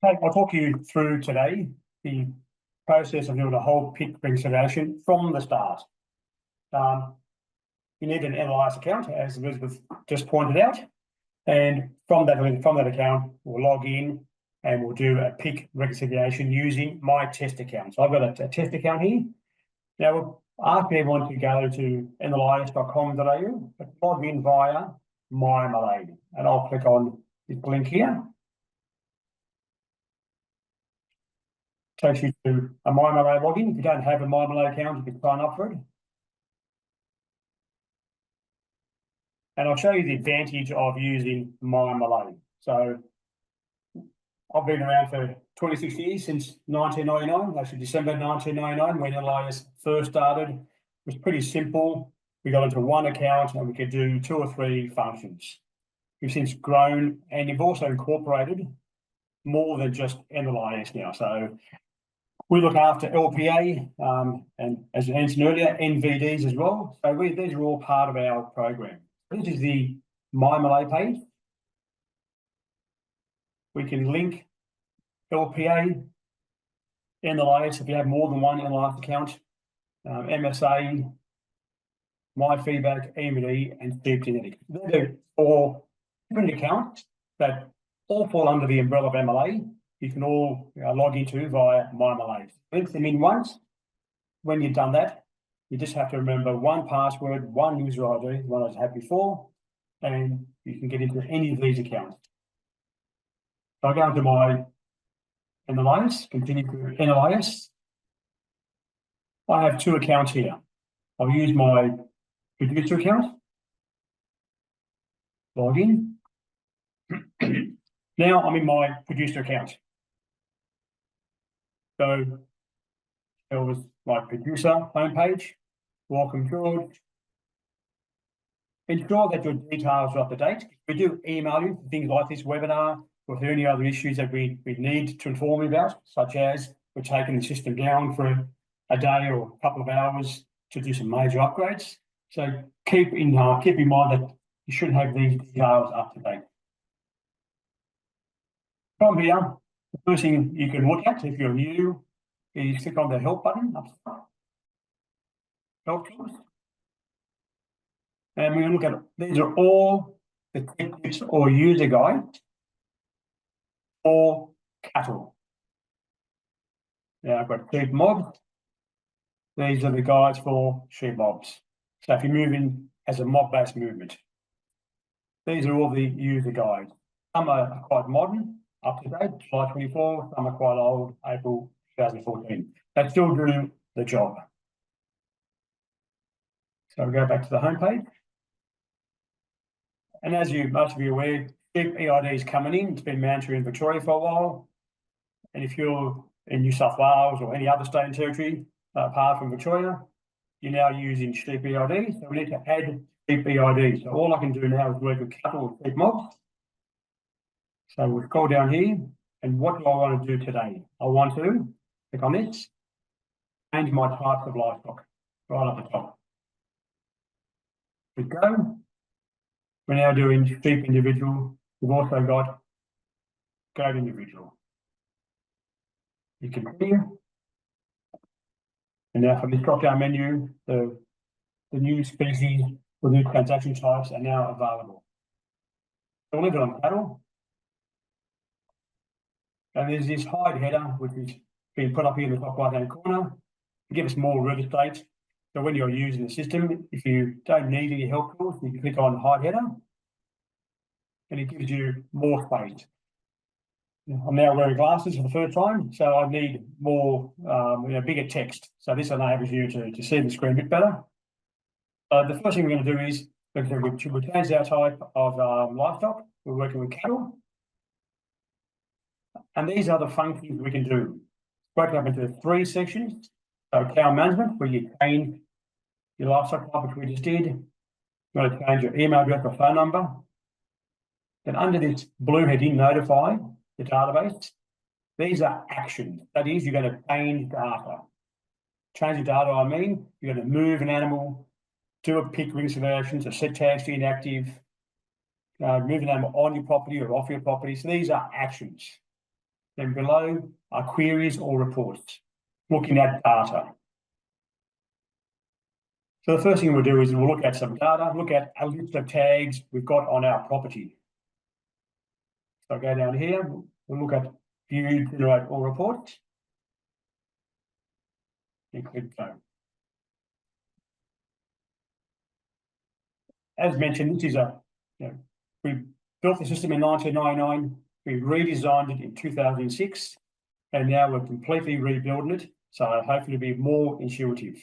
Okay, I'll talk you through today the process of doing a whole PIC reconciliation from the start. You need an NLIS account, as Elizabeth just pointed out, and from that account, we'll log in and we'll do a PIC reconciliation using my test account. So I've got a test account here. Now, we'll ask everyone to go to nlis.com.au, but log in via MyMalay, and I'll click on this link here. Takes you to a MyMalay login. If you don't have a MyMalay account, you can sign up for it. And I'll show you the advantage of using MyMalay. So I've been around for 26 years, since 1999, actually December 1999, when NLIS first started. It was pretty simple. We got into one account and we could do 2 or 3 functions. We've since grown, and you've also incorporated more than just NLIS now. So we look after LPA and, as I mentioned earlier, NVDs as well. So these are all part of our program. This is the MyMalay page. We can link LPA, NLIS if you have more than one NLIS account, MSA, MyFeedback, EMD, and Deep Genetic. They're 4 different accounts that all fall under the umbrella of MLA. You can all log into via MyMalay. Link them in once. When you've done that, you just have to remember one password, one user ID, the one I had before, and you can get into any of these accounts. So I go into my NLIS, continue to NLIS. I have 2 accounts here. I'll use my producer account. Log in. Now I'm in my producer account. So there was my producer homepage. Welcome, George. Ensure that your details are up to date. We do email you for things like this webinar, or if there are any other issues that we need to inform you about, such as we're taking the system down for a day or a couple of hours to do some major upgrades. So keep in mind that you should have these details up to date. From here, the first thing you can look at if you're new is click on the help button up top. Help tools. And we're going to look at these are all the tips or user guides for cattle. Now I've got sheep mobs. These are the guides for sheep mobs. So if you're moving as a mob-based movement, these are all the user guides. Some are quite modern, up to date, July 24. Some are quite old, April 2014. They still do the job. So we go back to the home page. And as most of you are aware, sheep EID is coming in. It's been mandatory in Victoria for a while. And if you're in New South Wales or any other state and territory, apart from Victoria, you're now using sheep EID. So we need to add sheep EID. So all I can do now is work with cattle or sheep mobs. So we'll scroll down here. And what do I want to do today? I want to click on this, change my types of livestock right up the top. We go. We're now doing sheep individual. We've also got goat individual. You continue. And now from this drop-down menu, the new species or new transaction types are now available. So we'll leave it on cattle. And there's this hide header, which is being put up here in the top right-hand corner to give us more real estate. So when you're using the system, if you don't need any help tools, you can click on hide header and it gives you more space. I'm now wearing glasses for the first time, so I need more, bigger text. So this enables you to see the screen a bit better. The first thing we're going to do is we change our type of livestock. We're working with cattle. And these are the functions we can do. Broken up into 3 sections. So cow management, where you change your livestock type, which we just did. You want to change your email address or phone number. Then under this blue heading, notify the database, these are actions. That is, you're going to change data. Change the data, I mean, you're going to move an animal, do a PIC reconciliation, so set tags to inactive, move an animal on your property or off your property. So these are actions. Then below are queries or reports, looking at data. So the first thing we'll do is we'll look at some data, look at a list of tags we've got on our property. So I'll go down here, we'll look at view, generate all reports. And click go. As mentioned, this is we built the system in 1999, we redesigned it in 2006, and now we're completely rebuilding it, so hopefully it'll be more intuitive.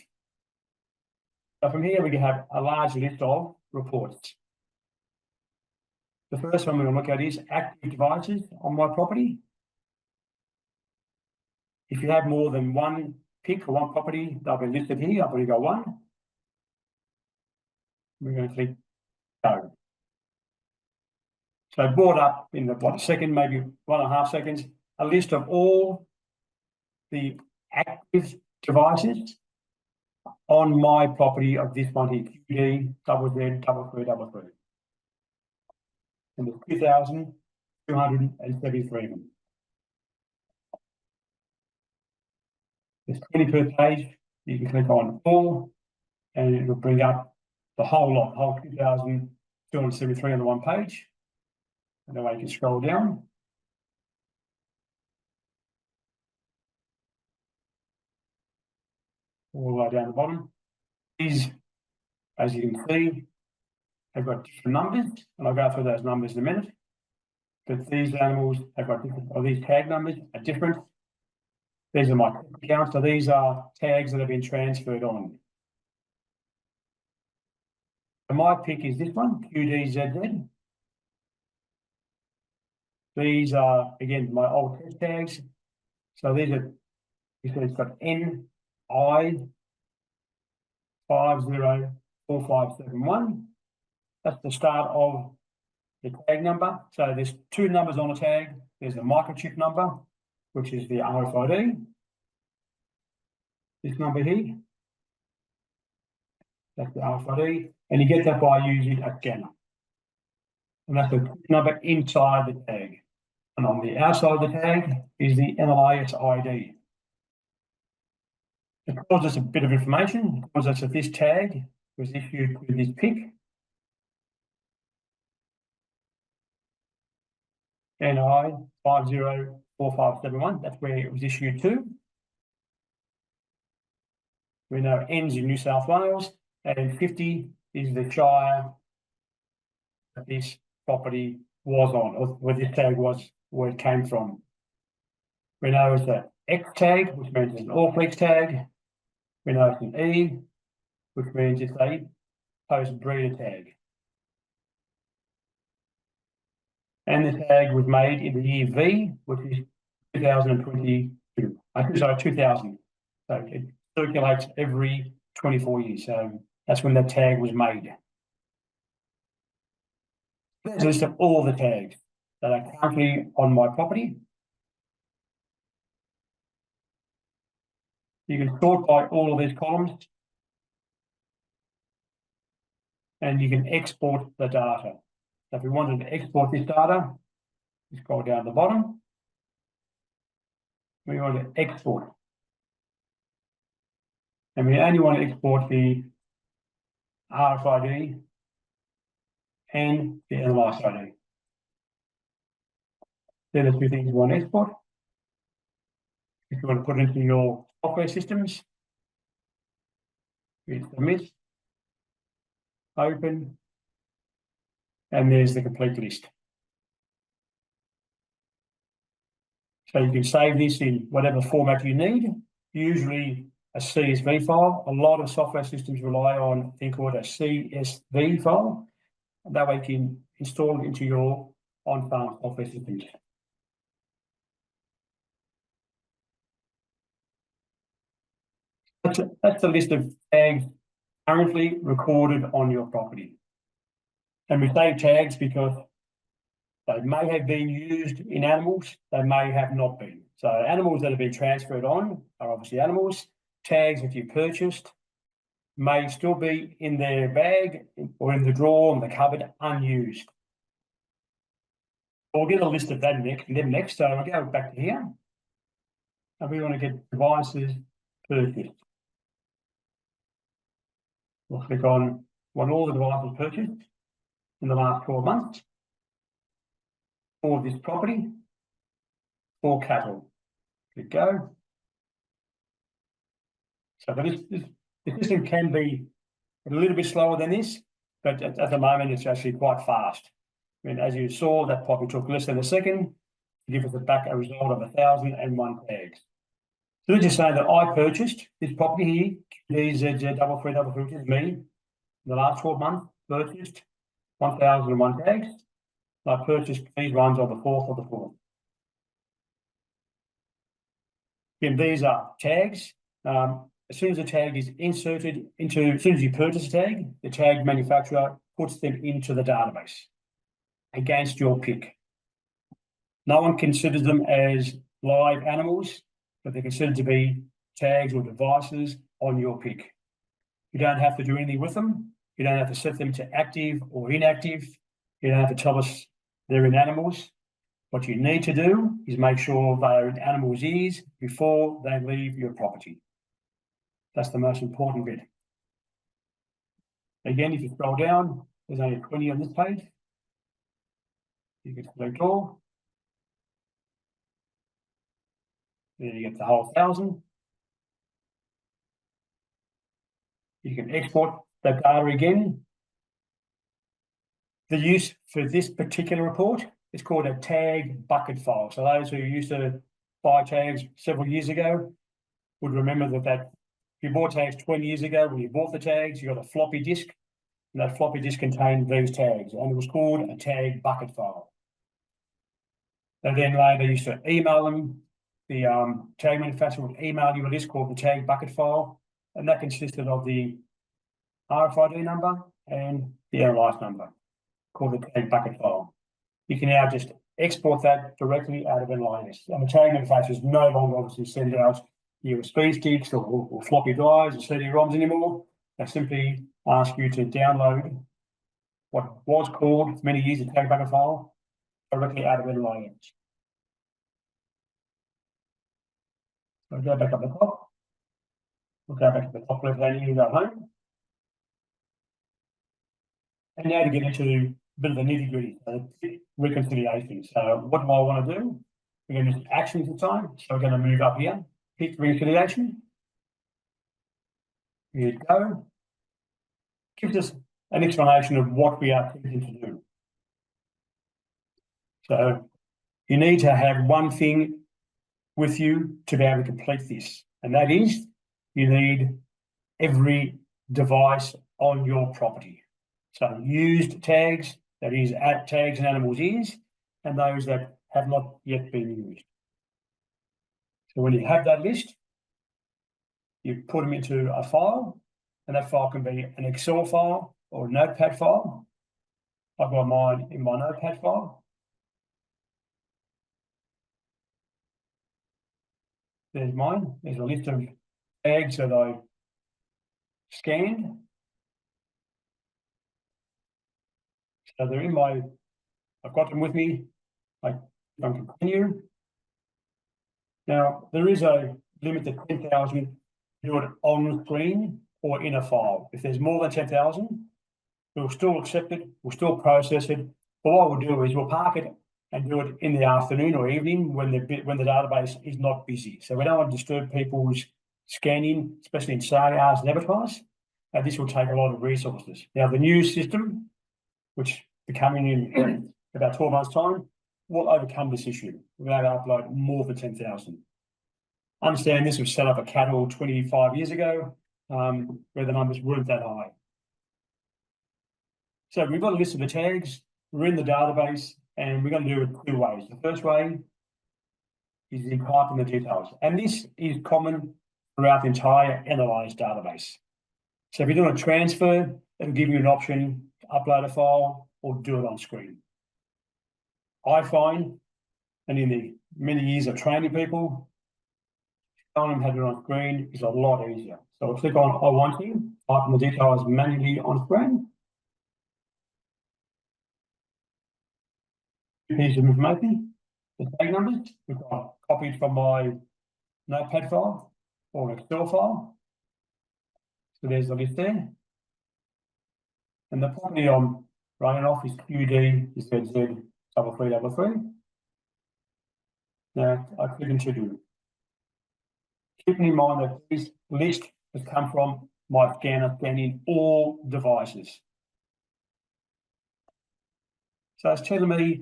So from here, we can have a large list of reports. The first one we're going to look at is active devices on my property. If you have more than one PIC or one property, they'll be listed here. I've already got one. We're going to click go. So brought up in the second, maybe 1.5 seconds, a list of all the active devices on my property of this one here, QD, ZZ333. And there's 2,273 of them. There's 20 per page. You can click on all, and it will bring up the whole lot, whole 2,273 on the one page. And that way you can scroll down. All the way down the bottom. These, as you can see, have got different numbers, and I'll go through those numbers in a minute. But these animals have got different, or these tag numbers are different. These are my accounts, so these are tags that have been transferred on. So my PIC is this one, QDZZ. These are, again, my old test tags. So these are, you see it's got NI504571. That's the start of the tag number. So there's two numbers on a tag. There's the microchip number, which is the RFID. This number here, that's the RFID, and you get that by using a scanner. And that's the number inside the tag. And on the outside of the tag is the NLIS ID. It tells us a bit of information. It tells us that this tag was issued with this PIC. NI504571, that's where it was issued to. We know it ends in New South Wales, and 50 is the shire that this property was on, or where this tag was, where it came from. We know it's an X tag, which means it's an all-flex tag. We know it's an E, which means it's a post-breeder tag. And the tag was made in the year V, which is 2022. Sorry, 2000. So it circulates every 24 years. So that's when the tag was made. There's a list of all the tags that are currently on my property. You can sort by all of these columns, and you can export the data. So if we wanted to export this data, we scroll down the bottom. We want to export. And we only want to export the RFID and the NLIS ID. They're the two things you want to export. If you want to put it into your software systems, you submit, open, and there's the complete list. So you can save this in whatever format you need, usually a CSV file. A lot of software systems rely on a thing called a CSV file. And that way you can install it into your on-farm software systems. That's the list of tags currently recorded on your property. And we say tags because they may have been used in animals, they may have not been. So animals that have been transferred on are obviously animals. Tags that you purchased may still be in their bag or in the drawer in the cupboard unused. We'll get a list of that next. So I'll go back to here. And we want to get devices purchased. We'll click on what all the devices purchased in the last 12 months for this property, for cattle. Click go. So the system can be a little bit slower than this, but at the moment it's actually quite fast. I mean, as you saw, that probably took less than a second to give us back a result of 1,001 tags. So let's just say that I purchased this property here, DZZ3333, which is me, in the last 12 months, purchased 1,001 tags. I purchased these ones on the 4th of the 4th. Again, these are tags. As soon as a tag is inserted into, as soon as you purchase a tag, the tag manufacturer puts them into the database against your PIC. No one considers them as live animals, but they're considered to be tags or devices on your PIC. You don't have to do anything with them. You don't have to set them to active or inactive. You don't have to tell us they're in animals. What you need to do is make sure they are in animals' ears before they leave your property. That's the most important bit. Again, if you scroll down, there's only 20 on this page. You can select all. Then you get the whole 1,000. You can export that data again. The use for this particular report is called a tag bucket file. So those who used to buy tags several years ago would remember that if you bought tags 20 years ago, when you bought the tags, you got a floppy disk, and that floppy disk contained these tags, and it was called a tag bucket file. And then later used to email them. The tag manufacturer would email you a list called the tag bucket file, and that consisted of the RFID number and the NLIS number, called the tag bucket file. You can now just export that directly out of NLIS. And the tag manufacturers no longer obviously send out USB sticks or floppy drives or CD-ROMs anymore. They simply ask you to download what was called for many years a tag bucket file directly out of NLIS. So go back up the top. We'll go back to the top left-hand here, go home. And now to get into a bit of the nitty-gritty, reconciliation. So what do I want to do? We're going to use actions this time. So we're going to move up here, PIC Reconciliation. Here you go. Gives us an explanation of what we are attempting to do. So you need to have one thing with you to be able to complete this, and that is you need every device on your property. So used tags, that is tags in animals' ears, and those that have not yet been used. So when you have that list, you put them into a file, and that file can be an Excel file or a Notepad file. I've got mine in my Notepad file. There's mine. There's a list of tags that I scanned. So they're in my, I've got them with me. I can continue. Now, there is a limit to 10,000. Do it on screen or in a file. If there's more than 10,000, we'll still accept it, we'll still process it. But what we'll do is we'll park it and do it in the afternoon or evening when the database is not busy. So we don't want to disturb people's scanning, especially in sale hours and advertise. This will take a lot of resources. Now, the new system, which is coming in about 12 months' time, will overcome this issue. We're going to upload more than 10,000. Understand this was set up at cattle 25 years ago, where the numbers weren't that high. So we've got a list of the tags, we're in the database, and we're going to do it two ways. The first way is in typing the details. And this is common throughout the entire NLIS database. So if you're doing a transfer, it'll give you an option to upload a file or do it on screen. I find, and in the many years of training people, telling them how to do it on screen is a lot easier. So we'll click on I want to, type in the details manually on screen. pieces of information, the tag numbers, which I copied from my notepad file or an Excel file. So there's the list there. And the property I'm running off is QDZZ3333. Now I click continue. Keeping in mind that this list has come from my scanner scanning all devices. So it's telling me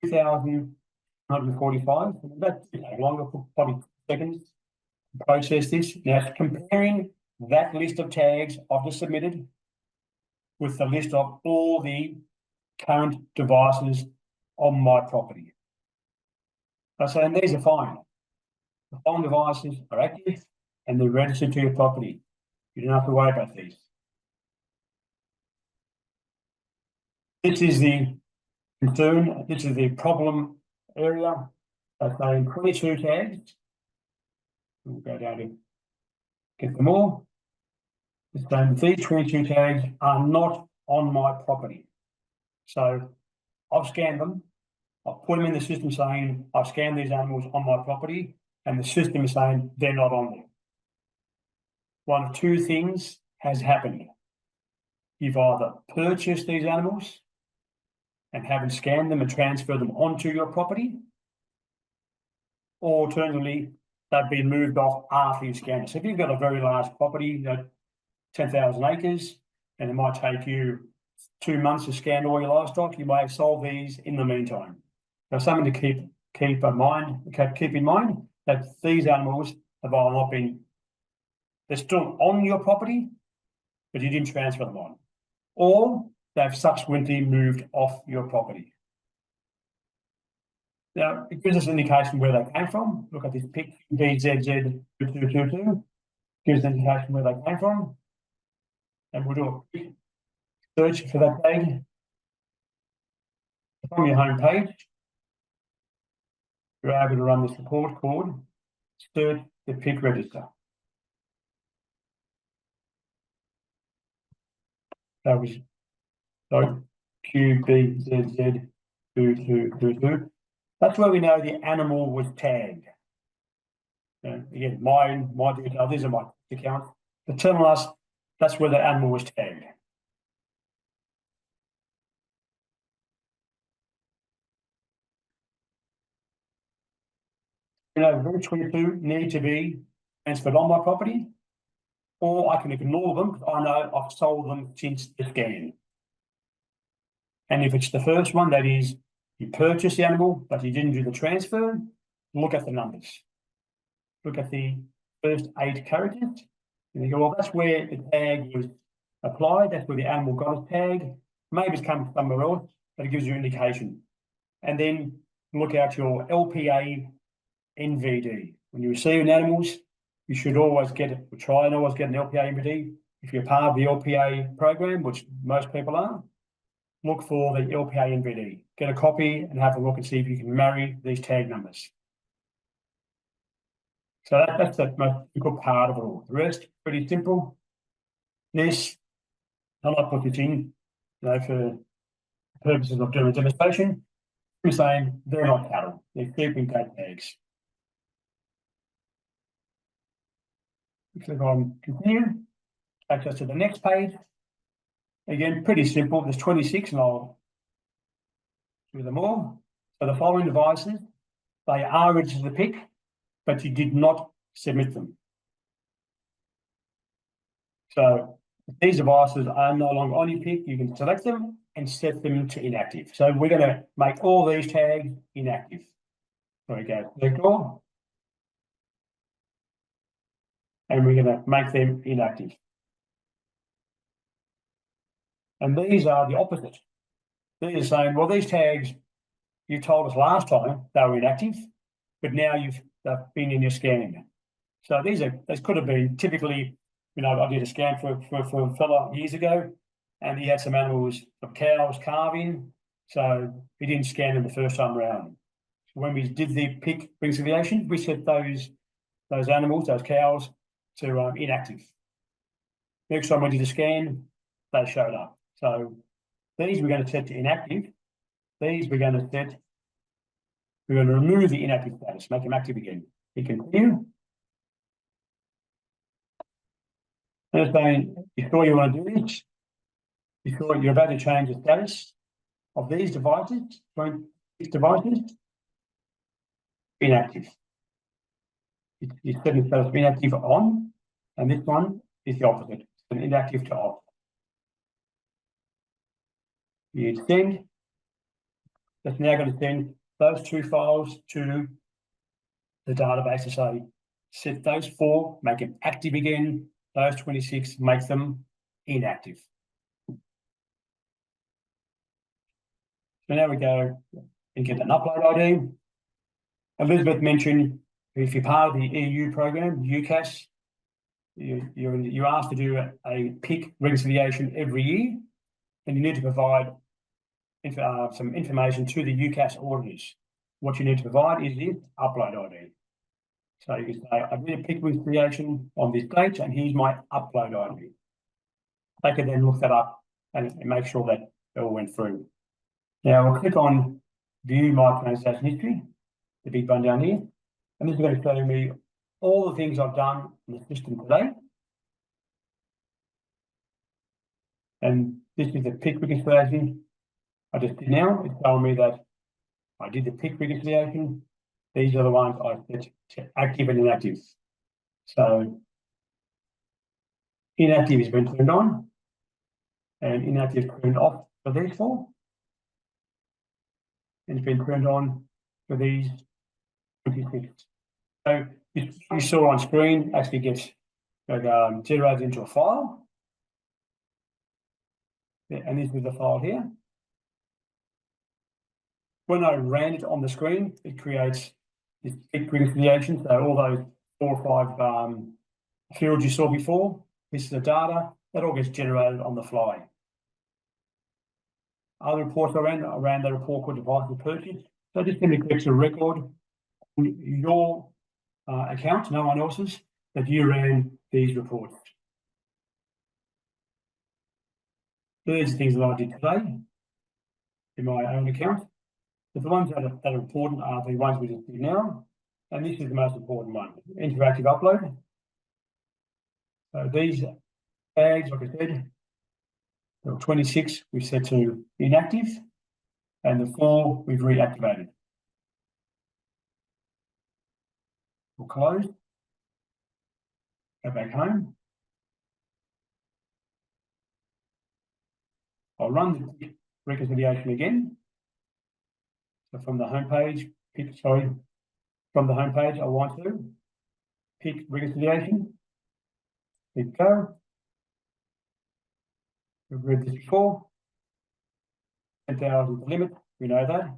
2,145. That takes longer, probably seconds to process this. Now it's comparing that list of tags I've just submitted with the list of all the current devices on my property. So these are fine. The following devices are active and they're registered to your property. You don't have to worry about these. This is the concern, this is the problem area. That's saying 22 tags. We'll go down to get them all. It's saying these 22 tags are not on my property. So I've scanned them. I've put them in the system saying I've scanned these animals on my property, and the system is saying they're not on there. One of two things has happened. You've either purchased these animals and haven't scanned them and transferred them onto your property, or alternatively, they've been moved off after you scanned it. So if you've got a very large property, 10,000 acres, and it might take you 2 months to scan all your livestock, you may have sold these in the meantime. So something to keep in mind that these animals have either not been, they're still on your property, but you didn't transfer them on, or they've subsequently moved off your property. Now, it gives us an indication where they came from. Look at this PIC BZZ2222, gives an indication where they came from. And we'll do a quick search for that tag. From your home page, you're able to run this report called Search the PIC Register. That was QBZZ2222. That's where we know the animal was tagged. Again, my detail, these are my accounts. They're telling us that's where the animal was tagged. Which 22 need to be transferred on my property, or I can ignore them because I know I've sold them since the scan. And if it's the first one, that is, you purchased the animal, but you didn't do the transfer, look at the numbers. Look at the first 8 characters. And you go, well, that's where the tag was applied. That's where the animal got its tag. Maybe it's come somewhere else, but it gives you an indication. And then look out your LPA NVD. When you're receiving animals, you should always get it, or try and always get an LPA NVD. If you're part of the LPA program, which most people are, look for the LPA NVD. Get a copy and have a look and see if you can marry these tag numbers. So that's the most difficult part of it all. The rest, pretty simple. This, I might put this in, for purposes of doing a demonstration. I'm saying they're not cattle, they're keeping tag tags. Click on continue, takes us to the next page. Again, pretty simple. There's 26 and I'll do them all. So the following devices, they are registered to the PIC, but you did not submit them. So if these devices are no longer on your PIC, you can select them and set them to inactive. So we're going to make all these tags inactive. So we go select all, and we're going to make them inactive. And these are the opposite. These are saying, well, these tags, you told us last time they were inactive, but now they've been in your scanning. So these could have been typically, I did a scan for a fella years ago, and he had some animals, some cows calving, so he didn't scan them the first time around. So when we did the PIC reconciliation, we set those animals, those cows, to inactive. Next time we did a scan, they showed up. So these we're going to set to inactive. These we're going to set we're going to remove the inactive status, make them active again. Hit continue. And it's saying, before you want to do this, before you're about to change the status of these devices, 26 devices, inactive. It's setting the status of inactive on, and this one is the opposite. It's an inactive to off. You hit send. That's now going to send those 2 files to the database to say, set those 4, make them active again. Those 26, make them inactive. So now we go and get an upload ID. Elizabeth mentioned if you're part of the EU program, UCAS, you're asked to do a PIC reconciliation every year, and you need to provide some information to the UCAS auditors. What you need to provide is this upload ID. So you can say, I did a PIC reconciliation on this date, and here's my upload ID. They can then look that up and make sure that it all went through. Now we'll click on View My Transaction History, the big one down here, and this is going to show me all the things I've done in the system today. And this is the PIC reconciliation I just did now. It's telling me that I did the PIC reconciliation. These are the ones I set to active and inactive. So inactive has been turned on and inactive turned off for these 4. And it's been turned on for these 26. So you saw on screen actually gets generated into a file. Yeah, and this is the file here. When I ran it on the screen, it creates this PIC reconciliation. So all those 4 or 5 fields you saw before, this is the data, that all gets generated on the fly. Other reports I ran the report called devices purchased. So just simply creates a record on your account, no one else's, that you ran these reports. So these are things that I did today in my own account. But the ones that are important are the ones we just did now. And this is the most important one, interactive upload. So these tags, like I said, there were 26 we've set to inactive, and the 4 we've reactivated. We'll close, go back home. I'll run the reconciliation again. So from the home page, from the home page, I want to PIC reconciliation. Hit go. We've read this before. 10,000 is the limit. We know that.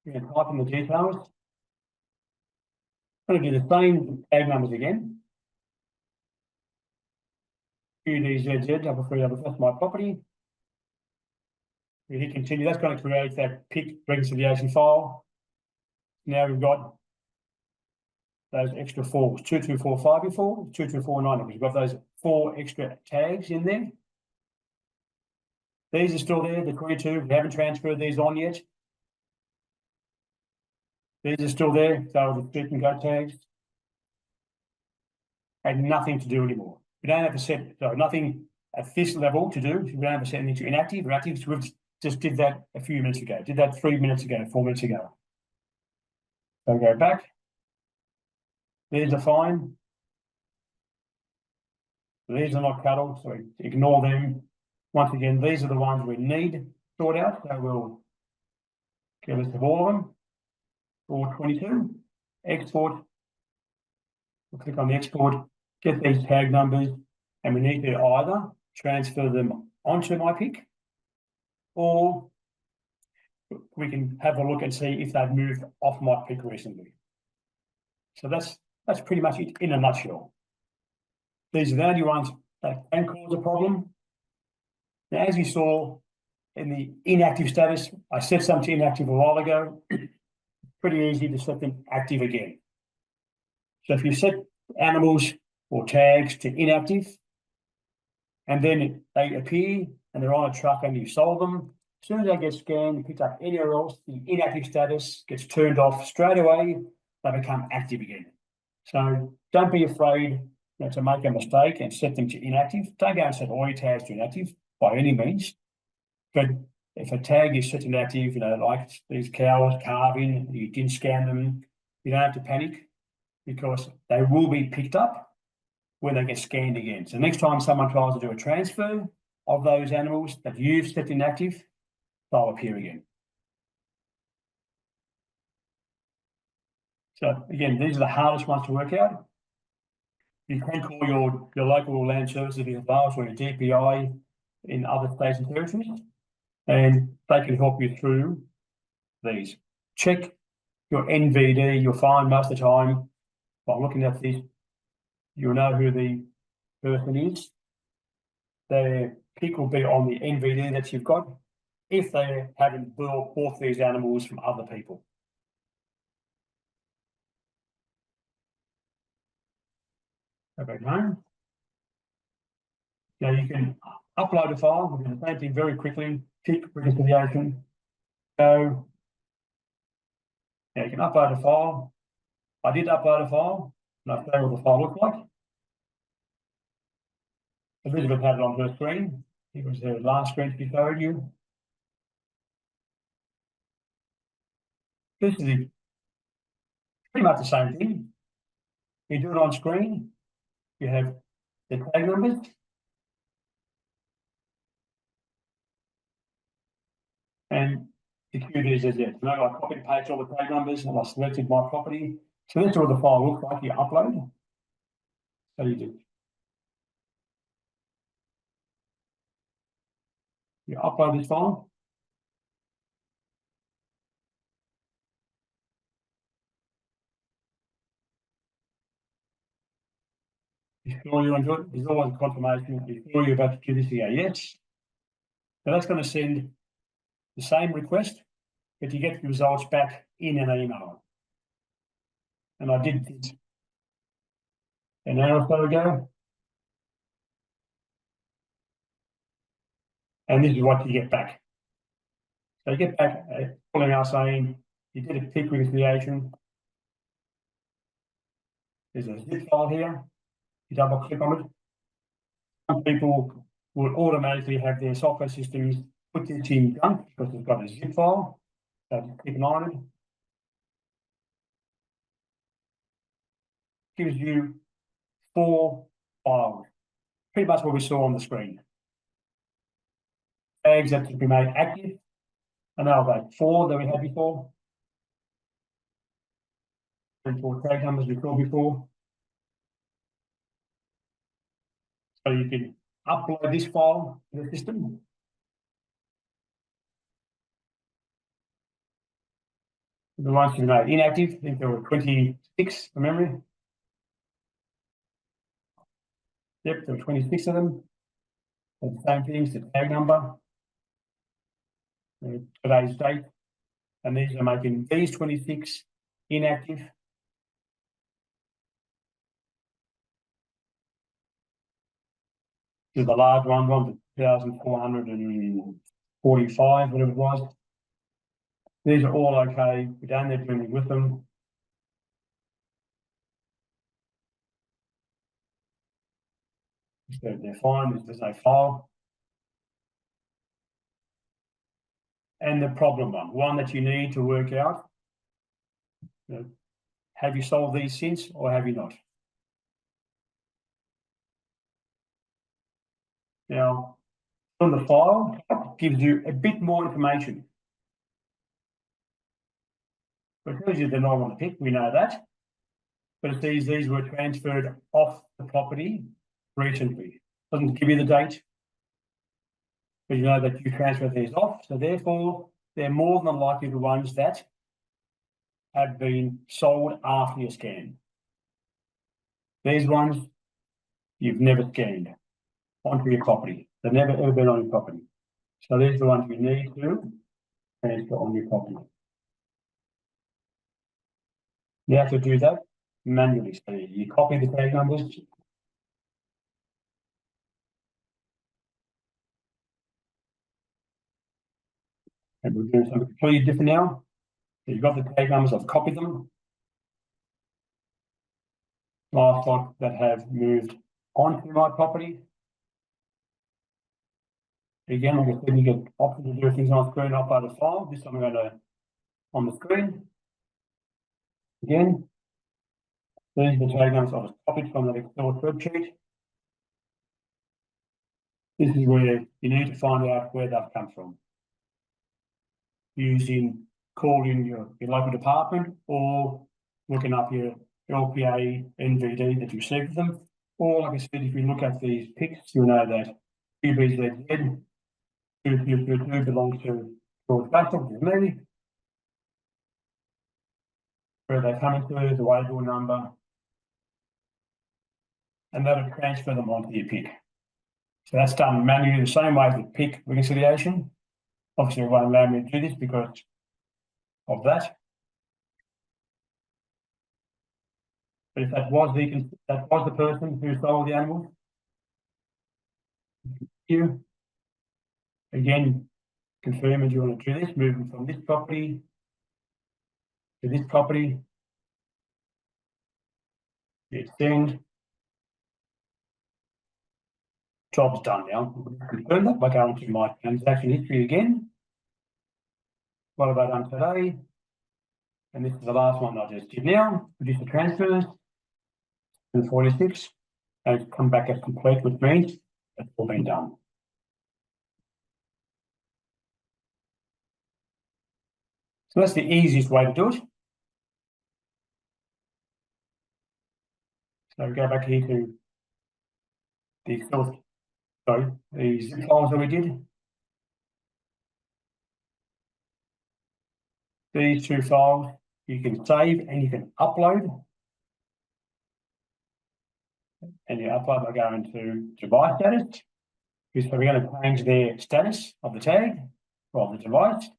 We're going to type in the details. I'm going to do the same tag numbers again. QDZZ, that's my property. We hit continue. That's going to create that PIC reconciliation file. Now we've got those extra 4s, 2245 before, 2249. We've got those 4 extra tags in there. These are still there, the 22. We haven't transferred these on yet. These are still there, so the street and go tags. And nothing to do anymore. We don't have to set, so nothing at this level to do. We don't have to set anything to inactive or active. So we've just did that a few minutes ago. Did that 3 minutes ago, 4 minutes ago. So go back. These are fine. These are not cattle, so ignore them. Once again, these are the ones we need sort out. So we'll get a list of all of them. 422. Export. We'll click on the export, get these tag numbers, and we need to either transfer them onto my PIC, or we can have a look and see if they've moved off my PIC recently. So that's pretty much it in a nutshell. These are the only ones that can cause a problem. Now, as you saw in the inactive status, I set some to inactive a while ago. Pretty easy to set them active again. So if you set animals or tags to inactive, and then they appear and they're on a truck and you sold them, As soon as they get scanned, picked up anywhere else, the inactive status gets turned off straight away. They become active again. So don't be afraid to make a mistake and set them to inactive. Don't go and set all your tags to inactive by any means. But if a tag is set to inactive, like these cows calving, you didn't scan them, you don't have to panic because they will be picked up when they get scanned again. So next time someone tries to do a transfer of those animals that you've set inactive, they'll appear again. So again, these are the hardest ones to work out. You can call your local land services in New South Wales or your DPI in other states and territories, and they can help you through these. Check your NVD. You'll find most of the time by looking at this, you'll know who the person is. Their PIC will be on the NVD that you've got if they haven't bought these animals from other people. Go back home. Now you can upload a file. We'll do the same thing very quickly. PIC Reconciliation. So you can upload a file. I did upload a file, and I'll show you what the file looks like. Elizabeth had it on her screen. It was her last screen she showed you. This is pretty much the same thing. You do it on screen. You have the tag numbers. And the QD is it. I copied and pasted all the tag numbers and I selected my property. So that's what the file looks like. You upload. So you do. You upload this file. You sure you enjoy it? There's always a confirmation. You sure you're about to do this? You go, yes. So that's going to send the same request, but you get the results back in an email. And I did this an hour or so ago. And this is what you get back. So you get back a full email saying you did a PIC reconciliation. There's a zip file here. You double click on it. Some people will automatically have their software systems put this in junk because it's got a zip file. So keep an eye on it. Gives you 4 files. Pretty much what we saw on the screen. Tags that should be made active. And now like 4 that we had before. And 4 tag numbers we saw before. So you can upload this file to the system. The ones you made inactive, I think there were 26 from memory. Yep, there were 26 of them. The same things, the tag number, today's date, and these are making these 26 inactive. This is the large one, 1,445, whatever it was. These are all okay. We don't need to do anything with them. So they're fine, there's no file. And the problem one that you need to work out, have you solved these since or have you not? Now, on the file, it gives you a bit more information. Because they're not on the PIC, we know that. But it says these were transferred off the property recently. Doesn't give you the date, but you know that you transferred these off. So therefore, they're more than likely the ones that have been sold after your scan. These ones you've never scanned onto your property. They've never ever been on your property. So these are the ones you need to transfer on your property. You have to do that manually. So you copy the tag numbers. And we're doing something completely different now. So you've got the tag numbers, I've copied them. Livestock that have moved onto my property. Again, like I said, you get options to do things on screen, upload a file. This time I'm going to on the screen. Again, these are the tag numbers I was copied from that Excel spreadsheet. This is where you need to find out where they've come from. Calling your local department or looking up your LPA NVD that you received them. Or like I said, if you look at these PICs, you'll know that QBZZ 2 belongs to George Basha, which is me. Where they come into, the waybill number, and that'll transfer them onto your PIC. So that's done manually the same way as with PIC reconciliation. Obviously, it won't allow me to do this because of that. But if that was the person who sold the animal, you again confirm if you want to do this, moving from this property to this property. Hit send. Job's done now. Confirm that by going to my transaction history again. What have I done today? And this is the last one I just did now. Produce the transfers. And 46. And it's come back as complete, which means it's all been done. So that's the easiest way to do it. So we go back here to the these files that we did. These two files you can save and you can upload. And you upload by going to device status. So we're going to change their status of the tag or of the device.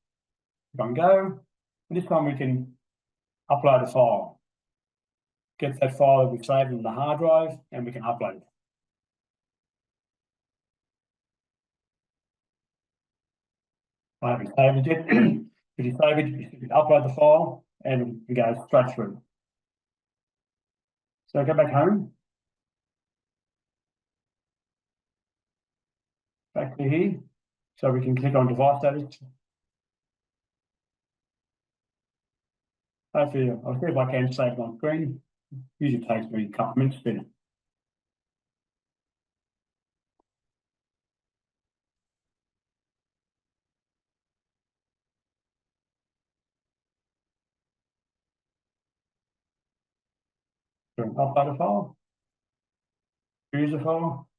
We're going to go. And this time we can upload a file. Get that file that we've saved in the hard drive and we can upload it. I haven't saved it yet. If you save it, you can upload the file and we go straight through. So go back home. Back to here. So we can click on device status. Hopefully, I'll see if I can save it on screen. Usually takes me a couple of minutes to upload a file. Choose a file.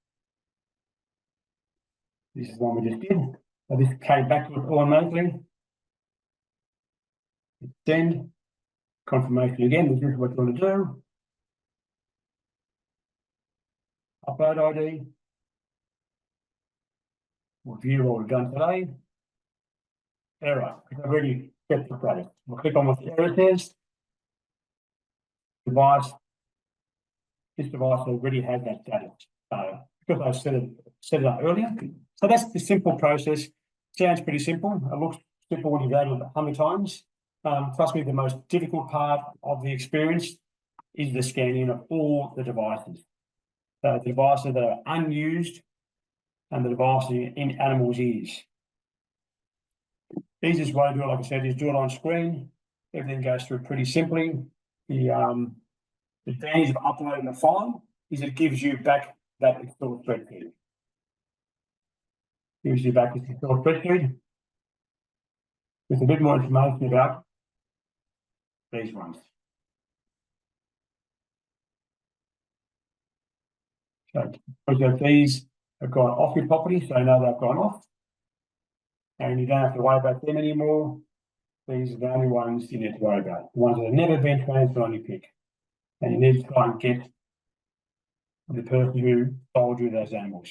This is one we just did. So this came back to us automatically. Send. Confirmation again. This is what you want to do. Upload ID. We'll view what we've done today. Error. It's already set the status. We'll click on what the error says. Device. This device already has that status. Because I set it up earlier. So that's the simple process. Sounds pretty simple. It looks simple when you've done it 100 times. Trust me, the most difficult part of the experience is the scanning of all the devices. So the devices that are unused and the devices in animals' ears. The easiest way to do it, like I said, is do it on screen. Everything goes through pretty simply. The advantage of uploading a file is it gives you back that Excel spreadsheet. Gives you back this Excel spreadsheet with a bit more information about these ones. So these have gone off your property, so now they've gone off. And you don't have to worry about them anymore. These are the only ones you need to worry about. The ones that have never been transferred on your PIC. And you need to try and get the person who sold you those animals.